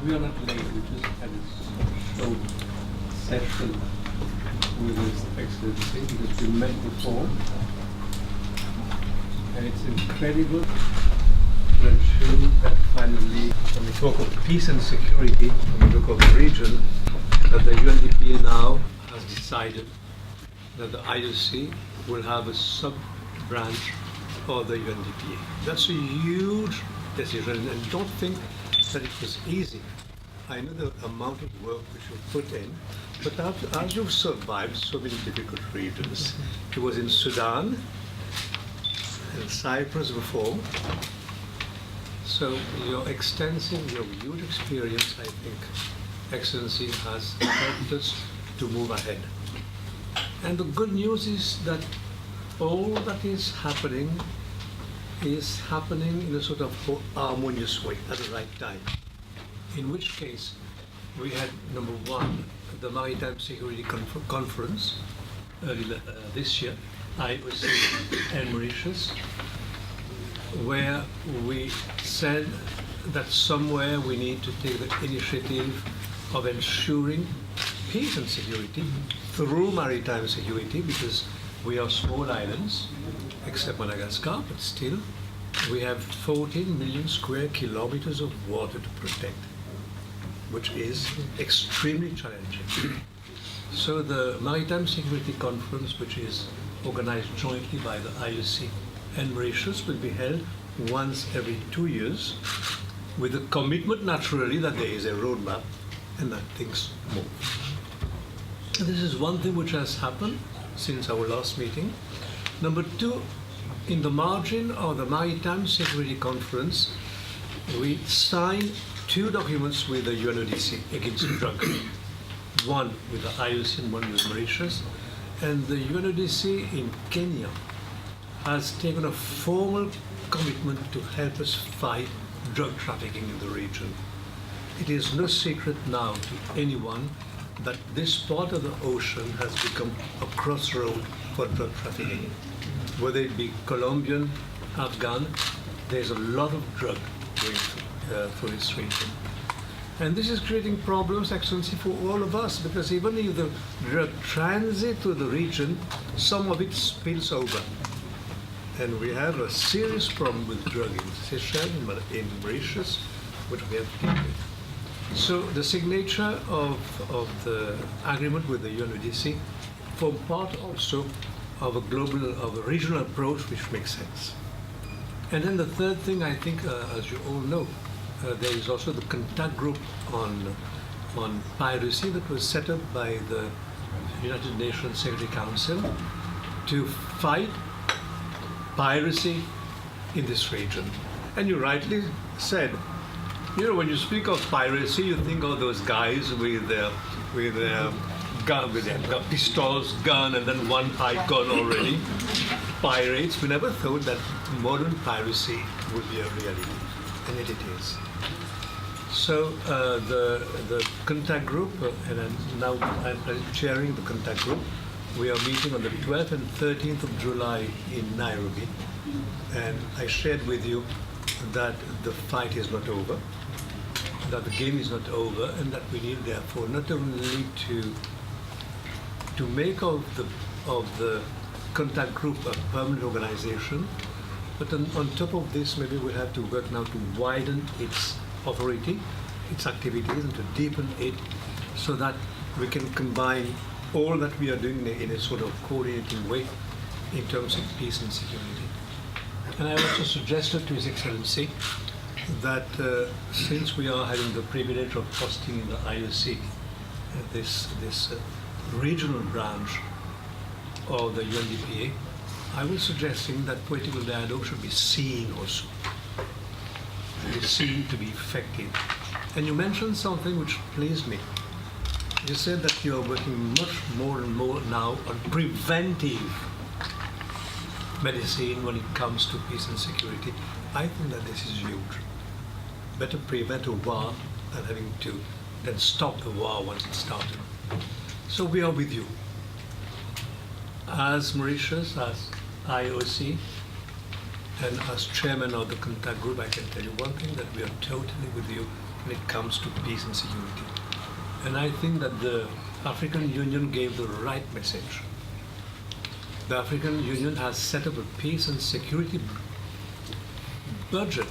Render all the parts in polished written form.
we are not late, we just had a short session with His Excellency because we met before. And it's incredible to ensure that finally, when we talk of peace and security, when we look at the region, that the UNDPA now has decided that the IOC will have a sub-branch of the UNDPA. That's a huge decision, and don't think that it was easy. I know the amount of work which you put in, but as you've survived so many difficult regions, it was in Sudan and Cyprus before, so your huge experience, I think, Excellency, has helped us to move ahead. And the good news is that all that is happening in a sort of harmonious way at the right time. In which case, we had, number one, the Maritime Security Conference earlier this year, IOC and Mauritius, where we said that somewhere we need to take the initiative of ensuring peace and security through maritime security, because we are small islands, except Madagascar, but still, we have 14 million square kilometers of water to protect, which is extremely challenging. So the Maritime Security Conference, which is organized jointly by the IOC and Mauritius, will be held once every 2 years, with a commitment, naturally, that there is a roadmap and that things move. This is one thing which has happened since our last meeting. Number two, in the margin of the Maritime Security Conference, we signed 2 documents with the UNODC against drug. One with the IOC and one with Mauritius. And the UNODC in Kenya has taken a formal commitment to help us fight drug trafficking in the region. It is no secret now to anyone that this part of the ocean has become a crossroad for drug trafficking. Whether it be Colombian, Afghan, there's a lot of drug going through this region. And this is creating problems, Excellency, for all of us, because even if the drug transit through the region, some of it spills over. And we have a serious problem with drug in Seychelles, in Mauritius, which we have to deal with. So the signature of the agreement with the UNODC form part also of a regional approach which makes sense. And then the third thing, I think, as you all know, there is also the contact group on piracy that was set up by the United Nations Security Council to fight piracy in this region. And you rightly said, when you speak of piracy, you think of those guys with their pistols, gun, and then one icon already. Pirates. We never thought that modern piracy would be a reality, and yet it is. So the contact group, and I'm chairing the contact group. We are meeting on the 12th and 13th of July in Nairobi, and I shared with you that the fight is not over, that the game is not over, and that we need, therefore, not only to make of the contact group a permanent organization, but on top of this, maybe we'll have to work now to widen its authority, its activities, and to deepen it, so that we can combine all that we are doing in a sort of coordinating way in terms of peace and security. And I also suggested to His Excellency that since we are having the privilege of hosting in the IOC this regional branch of the UNDPA, I was suggesting that political dialogue should be seen also. It is seen to be effective. And you mentioned something which pleased me. You said that you are working much more and more now on preventive medicine when it comes to peace and security. I think that this is huge. Better prevent a war than having to then stop the war once it started. So we are with you. As Mauritius, as IOC, and as chairman of the contact group, I can tell you one thing, that we are totally with you when it comes to peace and security. And I think that the African Union gave the right message. The African Union has set up a peace and security budget,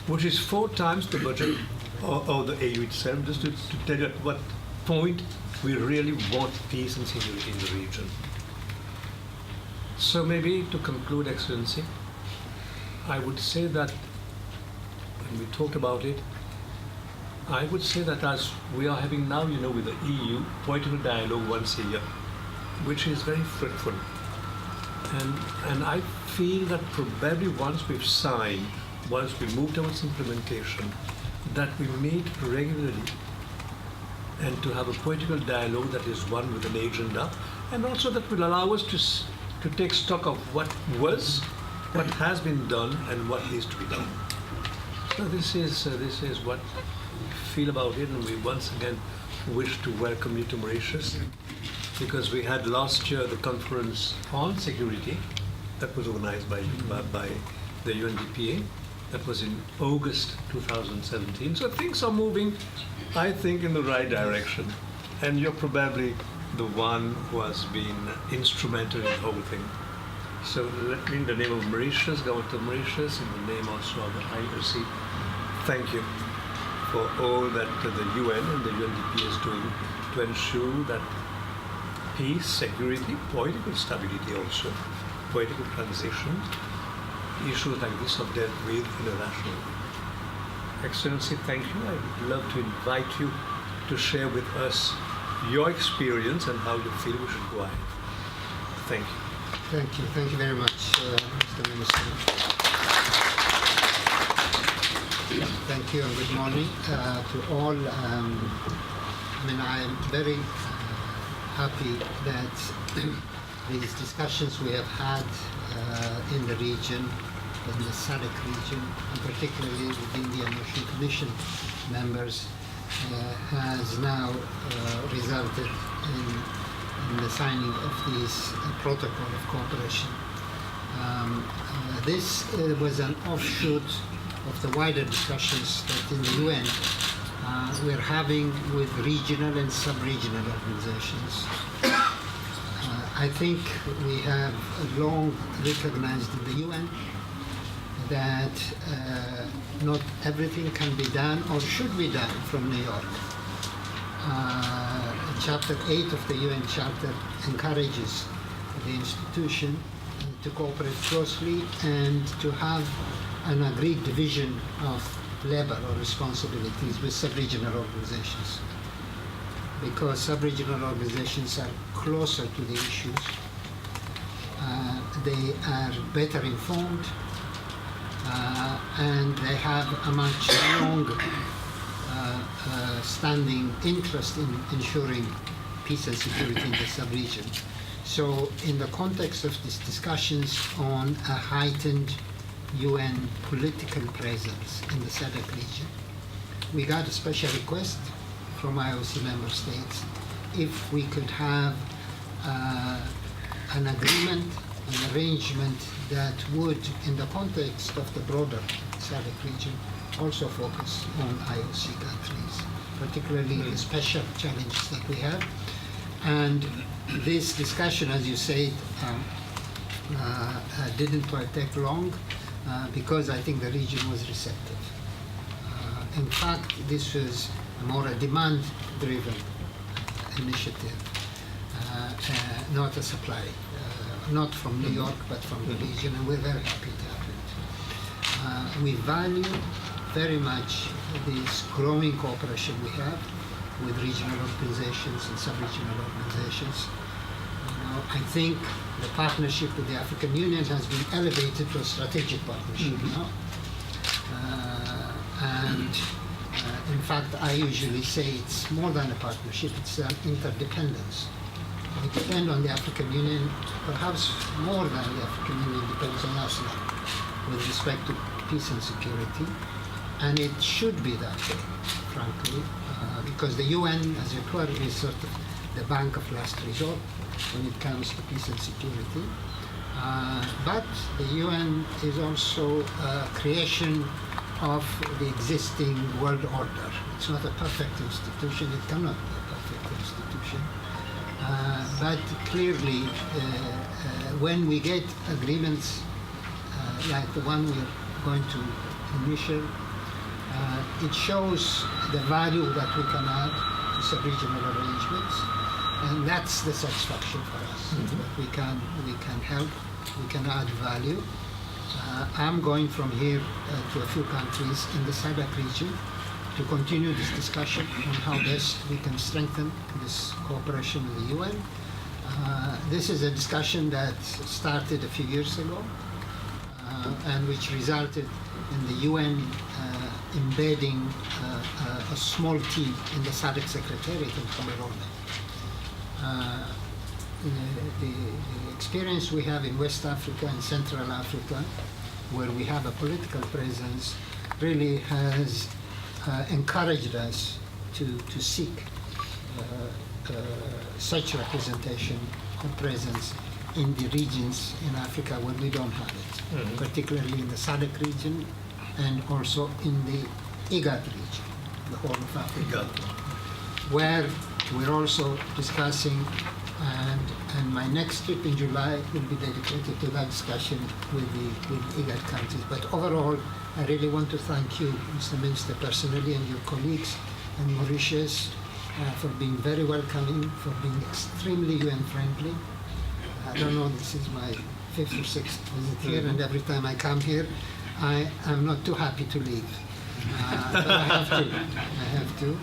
which is 4 times the budget of the AU itself, just to tell you at what point we really want peace and security in the region. So maybe to conclude, Excellency, I would say that, when we talked about it, I would say that as we are having now, with the EU, political dialogue once a year, which is very fruitful. And I feel that probably once we've signed, once we move towards implementation, that we meet regularly and to have a political dialogue that is one with an agenda, and also that will allow us to take stock of what was, what has been done, and what is to be done. So this is what we feel about it, and we once again wish to welcome you to Mauritius, because we had last year the conference on security that was organized by the UNDPA. That was in August 2017. So things are moving, I think, in the right direction. And you're probably the one who has been instrumental in the whole thing. So let me, in the name of Mauritius, Government of Mauritius, in the name also of the IOC, thank you for all that the UN and the UNDP is doing to ensure that peace, security, political stability also, political transition, issues like this are dealt with internationally. Excellency, thank you. I would love to invite you to share with us your experience and how you feel we should go ahead. Thank you. Thank you. Thank you very much, Mr. Minister. Thank you and good morning to all. I am very happy that these discussions we have had in the region, in the SADC region, and particularly with the Indian Ocean Commission members, has now resulted in the signing of this protocol of cooperation. This was an offshoot of the wider discussions that in the UN we're having with regional and sub-regional organizations. I think we have long recognized in the UN that not everything can be done or should be done from New York. Chapter 8 of the UN Charter encourages the institution to cooperate closely and to have an agreed division of labor or responsibilities with sub-regional organizations, because sub-regional organizations are closer to the issues, they are better informed, and they have a much longer standing interest in ensuring peace and security in the sub-region. So in the context of these discussions on a heightened UN political presence in the SADC region, we got a special request from IOC member states if we could have an agreement, an arrangement that would, in the context of the broader SADC region, also focus on IOC countries, particularly the special challenges that we have. And this discussion, as you said, didn't take long because I think the region was receptive. In fact, this was more a demand-driven initiative, not a supply, not from New York, but from the region, and we're very happy to have it. We value very much this growing cooperation we have with regional organizations and sub-regional organizations. I think the partnership with the African Union has been elevated to a strategic partnership now. In fact, I usually say it's more than a partnership, it's an interdependence. We depend on the African Union, perhaps more than the African Union depends on us now with respect to peace and security. And it should be that way, frankly, because the UN, as it were, is sort of the bank of last resort when it comes to peace and security. But the UN is also a creation of the existing world order. It's not a perfect institution. It cannot be a perfect institution. But clearly, when we get agreements like the one we're going to initial, it shows the value that we can add to sub-regional arrangements, and that's the satisfaction for us. That we can help, we can add value. I'm going from here to a few countries in the SADC region to continue this discussion on how best we can strengthen this cooperation with the UN. This is a discussion that started a few years ago and which resulted in the UN embedding a small team in the SADC Secretariat in Cameroon. The experience we have in West Africa and Central Africa, where we have a political presence, really has encouraged us to seek such representation or presence in the regions in Africa where we don't have it, particularly in the SADC region and also in the IGAD region, the Horn of Africa, where we're also discussing, and my next trip in July will be dedicated to that discussion with the IGAD countries. But overall, I really want to thank you, Mr. Minister, personally, and your colleagues, and Mauritius, for being very welcoming, for being extremely UN-friendly. I don't know, this is my 5th or 6th visit here, and every time I come here, I am not too happy to leave. But I have to.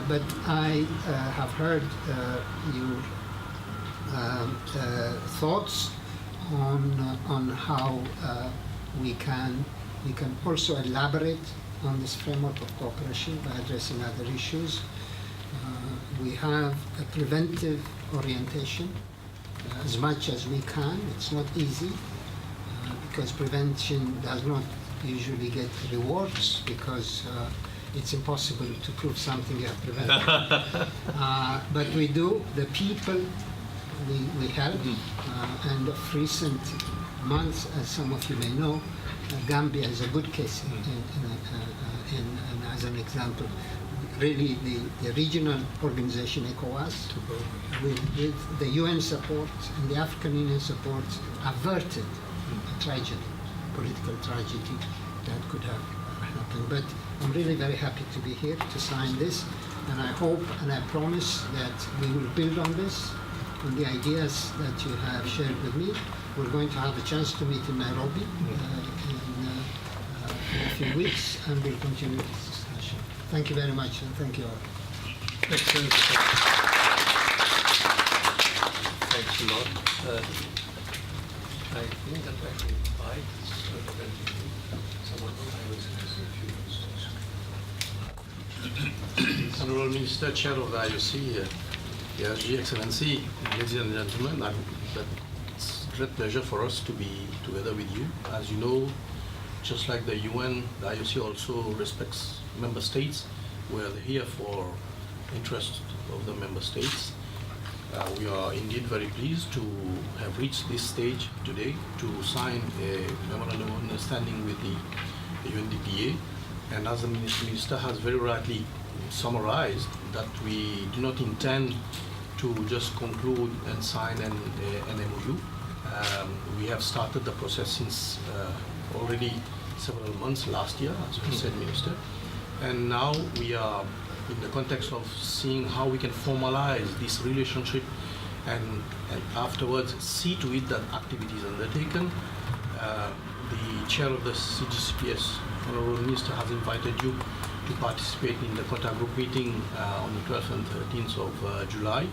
But I have heard your thoughts on how we can also elaborate on this framework of cooperation by addressing other issues. We have a preventive orientation as much as we can. It's not easy because prevention does not usually get rewards because it's impossible to prove something you have prevented. But we do. The people we help, and of recent months, as some of you may know, Gambia is a good case as an example. Really, the regional organization ECOWAS, with the UN support and the African Union support, averted a tragedy, political tragedy that could have happened. But I'm really very happy to be here to sign this, and I hope and I promise that we will build on this, on the ideas that you have shared with me. We're going to have a chance to meet in Nairobi in a few weeks, and we'll continue this discussion. Thank you very much, and thank you all. Excellent. Thanks a lot. I think that I can invite someone who I Honorable Minister, Chair of the IOC, Your Excellency, ladies and gentlemen, it's a great pleasure for us to be together with you. As you know, just like the UN, the IOC also respects member states. We're here for interest of the member states. We are indeed very pleased to have reached this stage today to sign a memorandum of understanding with the UNDPA. And as the Minister has very rightly summarized, that we do not intend to just conclude and sign an MOU. We have started the process since already several months last year, as you said, Minister. And now we are in the context of seeing how we can formalize this relationship and afterwards see to it that activity is undertaken. The chair of the CGCPS, Honorable Minister, has invited you to participate in the contact group meeting on the 12th and 13th of July.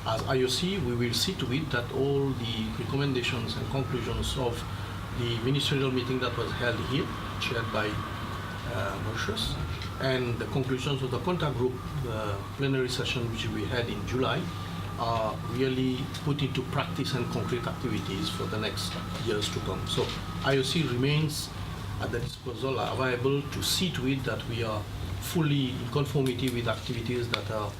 As IOC, we will see to it that all the recommendations and conclusions of the ministerial meeting that was held here, chaired by Mauritius, and the conclusions of the contact group plenary session which we had in July are really put into practice and concrete activities for the next years to come. So IOC remains at the disposal, available to see to it that we are fully in conformity with activities that are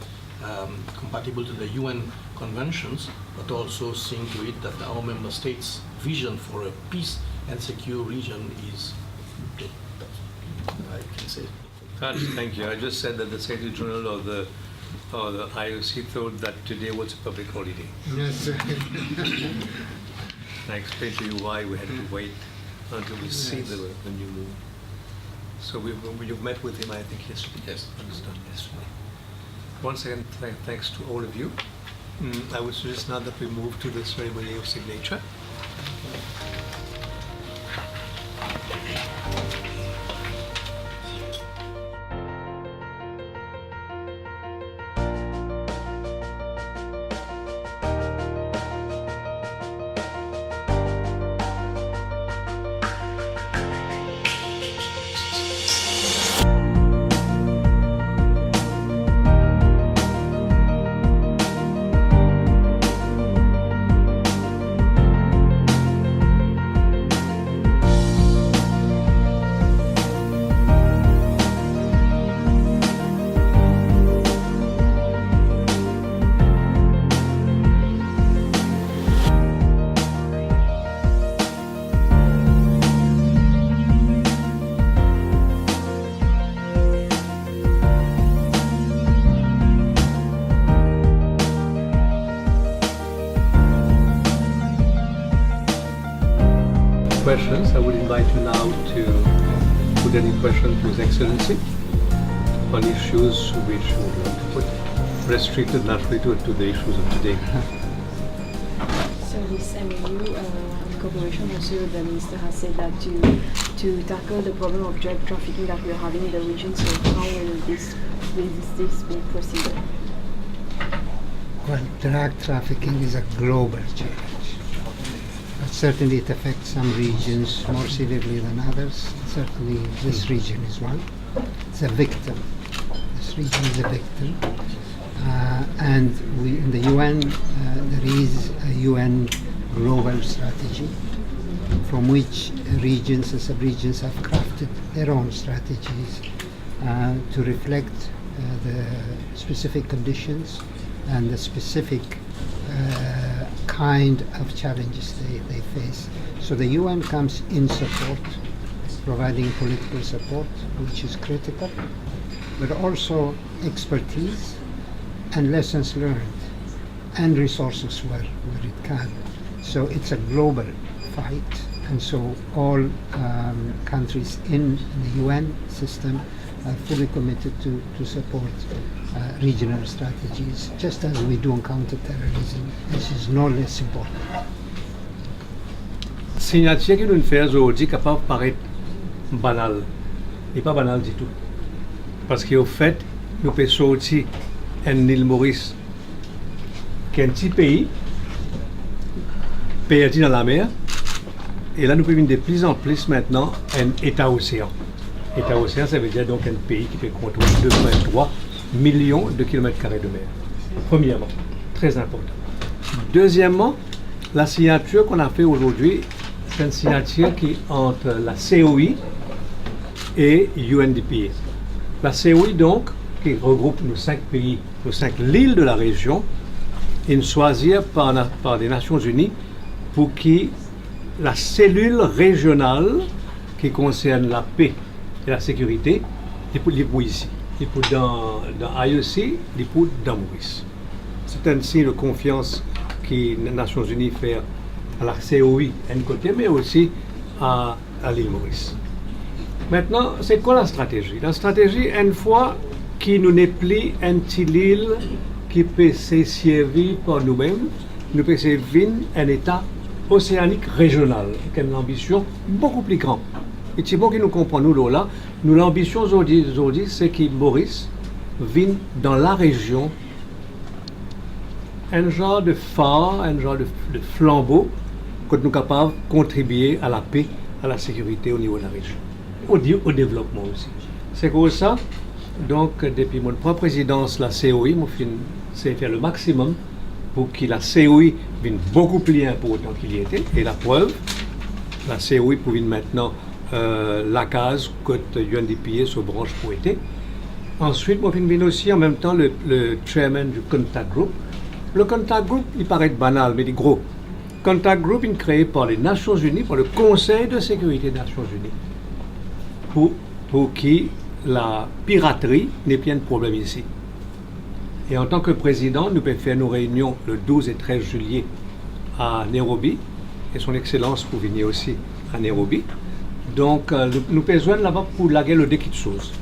compatible to the UN conventions, but also seeing to it that our member states' vision for a peace and secure region is can say. Raj, thank you. I just said that the Secretary General or the IOC thought that today was a public holiday. Yes. I explained to you why we had to wait until we see Yes. the new moon. So you've met with him, I think, yesterday. Yes. Understand, yesterday. Once again, thanks to all of you. I would suggest now that we move to the ceremony of signature. Questions. I would invite you now to put any question to His Excellency on issues which you would like to put, restricted naturally to the issues of today. So this MOU in cooperation also, the minister has said that to tackle the problem of drug trafficking that we are having in the region, so how will this be proceeded? Well, drug trafficking is a global challenge. But certainly it affects some regions more severely than others. Certainly this region is one. It's a victim. This region is a victim. And in the UN, there is a UN global strategy from which regions and sub-regions have crafted their own strategies to reflect the specific conditions and the specific kind of challenges they face. So the UN comes in support, providing political support, which is critical, but also expertise and lessons learned and resources where it can. So it's a global fight, and so all countries in the UN system are fully committed to support regional strategies, just as we do on counterterrorism. This is no less important. Signature qui nous fait aujourd'hui capable de paraître banal. Il n'est pas banal du tout. Parce qu'au fait, nous pouvons sortir en île Maurice, qui est un petit pays, perdu dans la mer, et là nous pouvons de plus en plus maintenant un État-océan. État-océan, ça veut dire donc un pays qui peut contrôler 2,3 millions de kilomètres carrés de mer. Premièrement, très important. Deuxièmement, la signature qu'on a fait aujourd'hui, c'est une signature qui est entre la COI et UNDP. La COI donc, qui regroupe nos 5 pays, nos 5 îles de la région, est choisie par les Nations Unies pour que la cellule régionale qui concerne la paix et la sécurité, est pour ici. Et pour dans IOC, et pour dans Maurice. C'est un signe de confiance que les Nations Unies fait à la COI d'un côté, mais aussi à l'île Maurice. Maintenant, c'est quoi la stratégie? La stratégie, une fois que nous n'est plus une petite île qui peut se servir par nous-mêmes, nous peut servir un État océanique régional, qui a une ambition beaucoup plus grande. Et c'est bon que nous comprenons nous là. Nous l'ambition aujourd'hui, c'est que Maurice vienne dans la région un genre de phare, un genre de flambeau que nous sommes capables de contribuer à la paix, à la sécurité au niveau de la région, au développement aussi. C'est comme ça, donc depuis mon propre présidence, la COI, c'est faire le maximum pour que la COI vienne beaucoup plus important qu'il y était. Et la preuve, la COI pour venir maintenant la case que UNDP se branche pour été. Ensuite, moi, je viens aussi en même temps le chairman du Contact Group. Le Contact Group, il paraît banal, mais il est gros. Contact Group est créé par les Nations Unies, par le Conseil de sécurité des Nations Unies, pour que la piraterie n'est plus un problème ici. Et en tant que président, nous pouvons faire nos réunions le 12 et 13 juillet à Nairobi, et son Excellence pour venir aussi à Nairobi. Donc, nous pouvons besoin là-bas pour laguer le deux choses.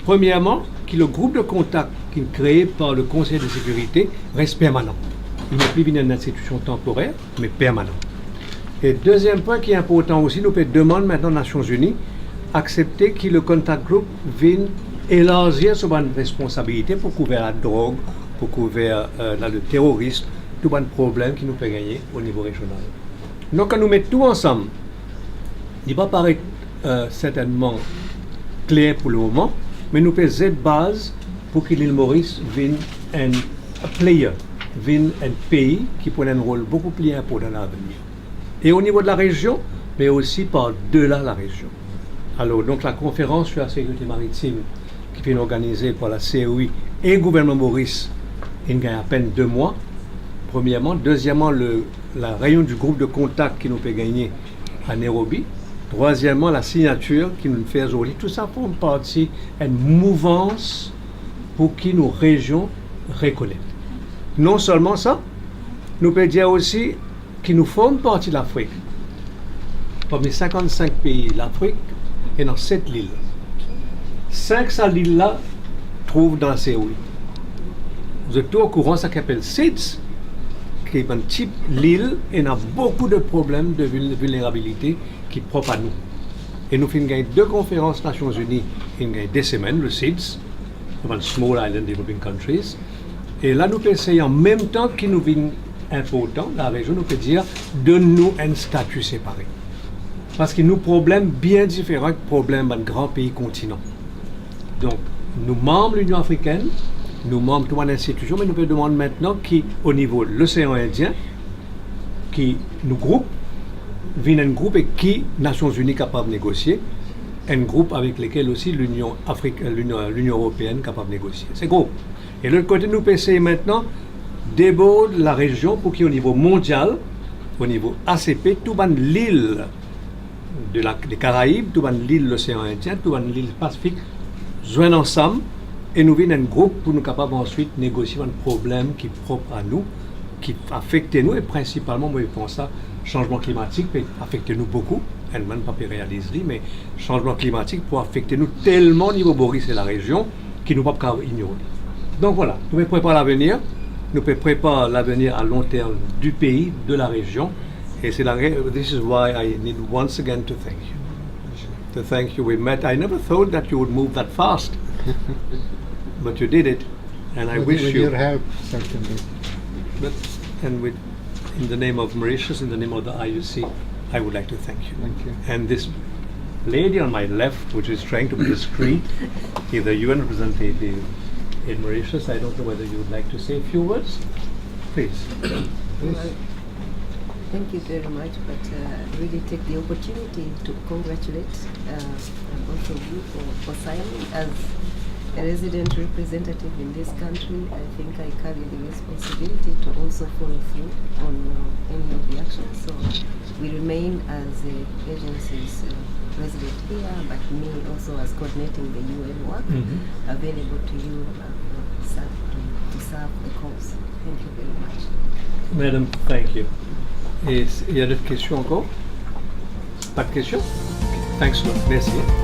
Premièrement, que le groupe de contact qui est créé par le Conseil de sécurité reste permanent. Il n'est plus une institution temporaire, mais permanente. Et deuxième point qui est important aussi, nous pouvons demander maintenant aux Nations Unies accepter que le contact group vienne élargir sur une responsabilité pour couvrir la drogue, pour couvrir le terrorisme, tout un problème qui nous peut gagner au niveau régional. Donc quand nous mettons tout ensemble, il va paraître certainement clair pour le moment, mais nous pouvons être base pour que l'île Maurice vienne un player, vienne un pays qui prenne un rôle beaucoup plus important à l'avenir. Et au niveau de la région, mais aussi par-delà la région. Alors, donc la conférence sur la sécurité maritime qui est organisée par la COI et le gouvernement Maurice, il y a à peine 2 mois, premièrement. Deuxièmement, la réunion du groupe de contact qui nous peut gagner à Nairobi. Troisièmement, la signature qui nous fait aujourd'hui. Tout ça forme partie d'une mouvance pour que nos régions reconnaissent. Non seulement ça, nous pouvons dire aussi que nous formons partie de l'Afrique. Parmi 55 pays, l'Afrique est dans 7 îles. 5 de ces îles-là trouvent dans la COI. Vous êtes tout au courant, ça s'appelle SIDS, qui est un type d'île et il y a beaucoup de problèmes de vulnérabilité qui sont propres à nous. Et nous faisons 2 conférences Nations Unies il y a 2 semaines, le SIDS, le Small Island Developing Countries. Et là, nous pouvons essayer en même temps qu'il nous vient important, la région, nous peut dire, donne-nous un statut séparé. Parce que nous problèmes bien différents que problèmes d'un grand pays continent. Donc, nous membres de l'Union africaine, nous membres de toute institution, mais nous pouvons demander maintenant qu'au niveau de l'océan Indien, qui nous groupe, vienne un groupe et qui, Nations Unies capable de négocier, un groupe avec lequel aussi l'Union européenne capable de négocier. C'est gros. Et de l'autre côté, nous pouvons essayer maintenant d'éborder la région pour qu'au niveau mondial, au niveau ACP, tout l'île des Caraïbes, tout l'île de l'océan Indien, tout l'île Pacifique, joignent ensemble et nous venons un groupe pour nous capables ensuite négocier un problème qui est propre à nous, qui affecte nous et principalement, moi je pense ça, changement climatique peut affecter nous beaucoup, et même pas réaliser, mais changement climatique peut affecter nous tellement au niveau Maurice et la région qu'il ne peut pas ignorer. Donc voilà, nous pouvons préparer l'avenir, nous pouvons préparer l'avenir à long terme du pays, de la région, et c'est this is why I need once again to thank you. To thank you. We met. I never thought that you would move that fast, but you did it, and I wish with you. your help, certainly. But, and in the name of Mauritius, in the name of the IUC, I would like to thank you. Thank you. And this lady on my left, which is trying to be discreet, is the UN representative in Mauritius. I don't know whether you would like to say a few words. Please. Please. Thank you very much, but really take the opportunity to congratulate both of you for signing. As a resident representative in this country, I think I carry the responsibility to also follow through on any of the actions. So we remain as the agency's president here, but me also as coordinating the UN work, available to you to serve the cause. Thank you very much. Madam, thank you. Et il y a d'autres questions encore? Pas de questions? Thanks a lot. Merci.